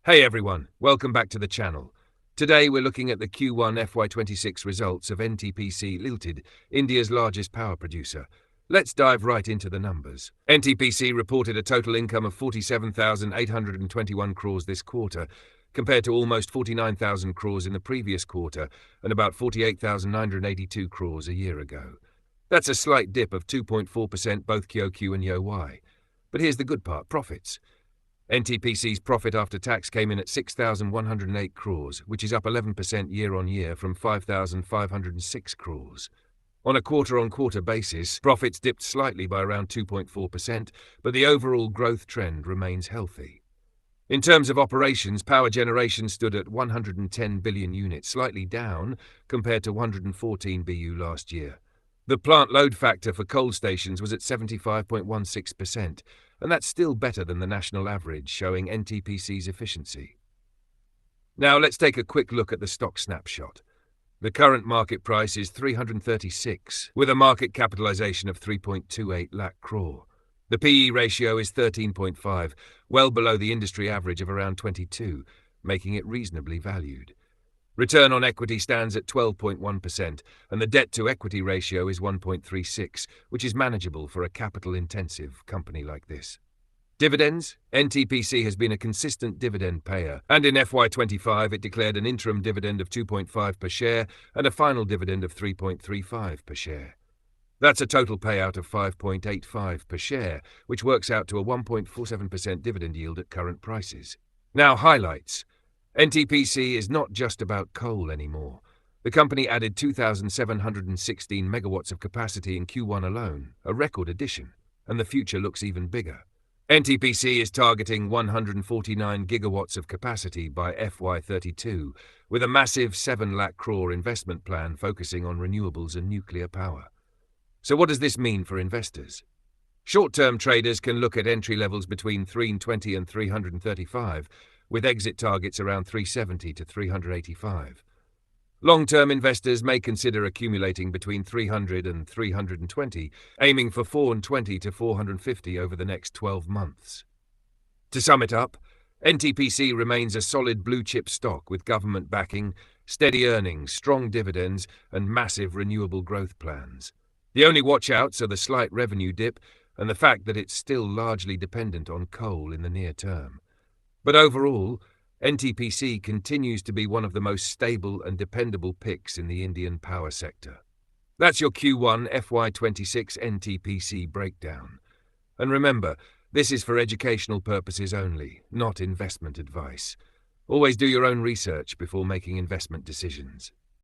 Hey everyone, welcome back to the channel. Today we're looking at the Q1 FY26 results of NTPC Limited, India's largest power producer. Let's dive right into the numbers. NTPC reported a total income of 47,821 crores this quarter, compared to almost 49,000 crores in the previous quarter and about 48,982 crores a year ago. That's a slight dip of 2.4% both QoQ and YoY. But here's the good part, profits. NTPC's profit after tax came in at 6,108 crores, which is up 11% year-on-year from 5,506 crores. On a quarter-on-quarter basis, profits dipped slightly by around 2.4%, but the overall growth trend remains healthy. In terms of operations, power generation stood at 110 billion units, slightly down compared to 114 BU last year. The plant load factor for coal stations was at 75.16%, and that's still better than the national average, showing NTPC's efficiency. Now let's take a quick look at the stock snapshot. The current market price is 336, with a market capitalization of 3.28 lakh crore. The PE ratio is 13.5, well below the industry average of around 22, making it reasonably valued. Return on equity stands at 12.1%, and the debt-to-equity ratio is 1.36, which is manageable for a capital-intensive company like this. Dividends. NTPC has been a consistent dividend payer, and in FY25 it declared an interim dividend of 2.5 per share and a final dividend of 3.35 per share. That's a total payout of 5.85 per share, which works out to a 1.47% dividend yield at current prices. Now, highlights. NTPC is not just about coal anymore. The company added 2,716 megawatts of capacity in Q1 alone, a record addition, and the future looks even bigger. NTPC is targeting 149 gigawatts of capacity by FY32, with a massive 7 lakh crore investment plan focusing on renewables and nuclear power. So what does this mean for investors? Short-term traders can look at entry levels between 320 and 335, with exit targets around 370 to 385. Long-term investors may consider accumulating between 300 and 320, aiming for 420 to 450 over the next 12 months. To sum it up, NTPC remains a solid blue-chip stock with government backing, steady earnings, strong dividends, and massive renewable growth plans. The only watch-outs are the slight revenue dip and the fact that it's still largely dependent on coal in the near term. But overall, NTPC continues to be one of the most stable and dependable picks in the Indian power sector. That's your Q1 FY26 NTPC breakdown. And remember, this is for educational purposes only, not investment advice. Always do your own research before making investment decisions.